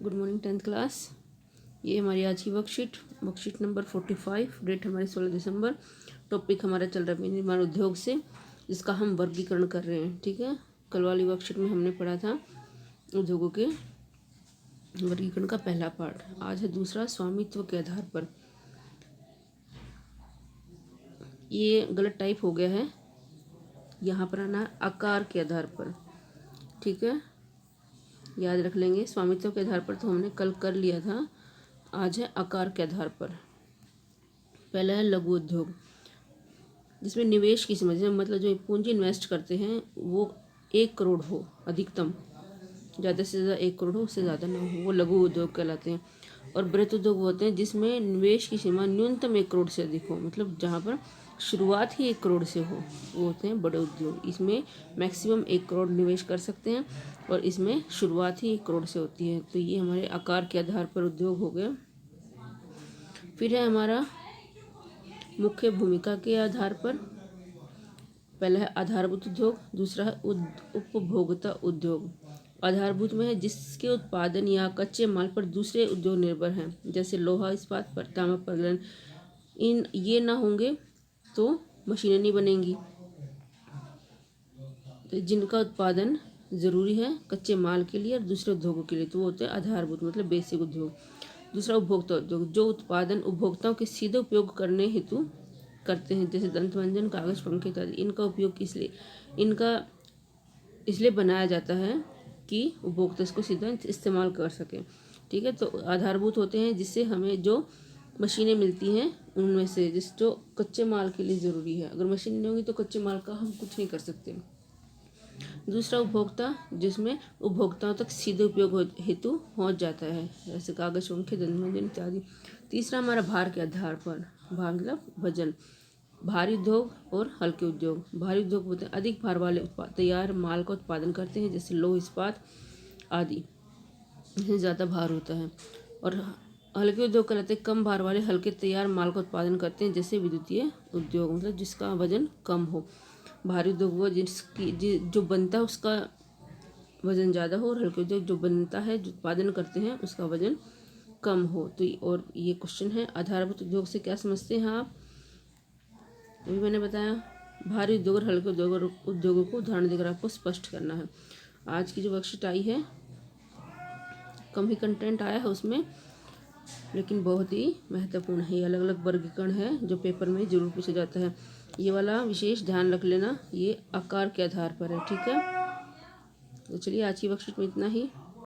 Good morning 10th class. ये हमारी आज की वर्कशीट नंबर 45। डेट हमारी 16 दिसंबर। टॉपिक हमारा चल रहा है निर्माण उद्योग से, जिसका हम वर्गीकरण कर रहे हैं। ठीक है, कल वाली वर्कशीट में हमने पढ़ा था उद्योगों के वर्गीकरण का पहला पार्ट। आज है दूसरा, स्वामित्व के आधार पर। ये गलत टाइप हो गया है, यहाँ पर आना आकार के आधार पर। ठीक है, याद रख लेंगे। स्वामित्व के आधार पर तो हमने कल कर लिया था, आज है आकार के आधार पर। पहला है लघु उद्योग, जिसमें निवेश की समझ मतलब जो पूंजी इन्वेस्ट करते हैं वो 1 करोड़ हो अधिकतम, ज़्यादा से ज़्यादा 1 करोड़ हो, उससे ज़्यादा ना हो, वो लघु उद्योग कहलाते हैं। और बृहत उद्योग होते हैं जिसमें निवेश की सीमा न्यूनतम 1 करोड़ से अधिक हो, मतलब जहाँ पर शुरुआत ही 1 करोड़ से हो, वो होते हैं बड़े उद्योग। इसमें मैक्सिमम 1 करोड़ निवेश कर सकते हैं और इसमें शुरुआत ही 1 करोड़ से होती है। तो ये हमारे आकार के आधार पर उद्योग हो गए। फिर है हमारा मुख्य भूमिका के आधार पर। पहला है आधारभूत उद्योग, दूसरा है उपभोक्ता उद्योग। आधारभूत में है जिसके उत्पादन या कच्चे माल पर दूसरे उद्योग निर्भर हैं, जैसे लोहा इस्पात पर, तांबा प्रगलन। ये ना होंगे तो मशीनें नहीं बनेंगी। तो जिनका उत्पादन ज़रूरी है कच्चे माल के लिए और दूसरे उद्योगों के लिए, तो वो होते हैं आधारभूत मतलब बेसिक उद्योग। दूसरा उपभोक्ता उद्योग, जो उत्पादन उपभोक्ताओं के सीधे उपयोग करने हेतु करते हैं, जैसे दंत मंजन, कागज, पंखे इत्यादि। इनका इसलिए बनाया जाता है कि उपभोक्ता इसको सीधा इस्तेमाल कर सके। ठीक है, तो आधारभूत होते हैं जिससे हमें जो मशीनें मिलती हैं उनमें से जो कच्चे माल के लिए ज़रूरी है। अगर मशीन नहीं होगी तो कच्चे माल का हम कुछ नहीं कर सकते। दूसरा उपभोक्ता, जिसमें उपभोक्ताओं तक सीधे उपयोग हेतु पहुँच जाता है, जैसे कागज, पंखे, दंत मंजन इत्यादि। तीसरा हमारा भार के आधार पर। भार मतलब वजन। भारी उद्योग और हल्के उद्योग। भारी उद्योग होते हैं अधिक भार वाले तैयार माल का उत्पादन करते हैं, जैसे लोह इस्पात आदि, इसमें ज़्यादा भार होता है। और हल्के उद्योग कहलाते हैं कम भार वाले हल्के तैयार माल का उत्पादन करते हैं, जैसे विद्युतीय उद्योग, मतलब जिसका वजन कम हो। भारी उद्योग वो जो बनता है उसका वजन ज़्यादा हो, और हल्के उद्योग जो बनता है, जो उत्पादन करते हैं, उसका वजन कम हो। तो और ये क्वेश्चन है आधारभूत उद्योग से क्या समझते हैं आप, अभी मैंने बताया। भारी उद्योग और हल्के उद्योगों को उदाहरण देकर आपको स्पष्ट करना है। आज की जो वर्कशीट आई है, कम ही कंटेंट आया है उसमें, लेकिन बहुत ही महत्वपूर्ण है। ये अलग अलग वर्गीकरण है जो पेपर में जरूर पूछा जाता है। ये वाला विशेष ध्यान रख लेना, ये आकार के आधार पर है। ठीक है, तो चलिए आज की वर्कशीट में इतना ही।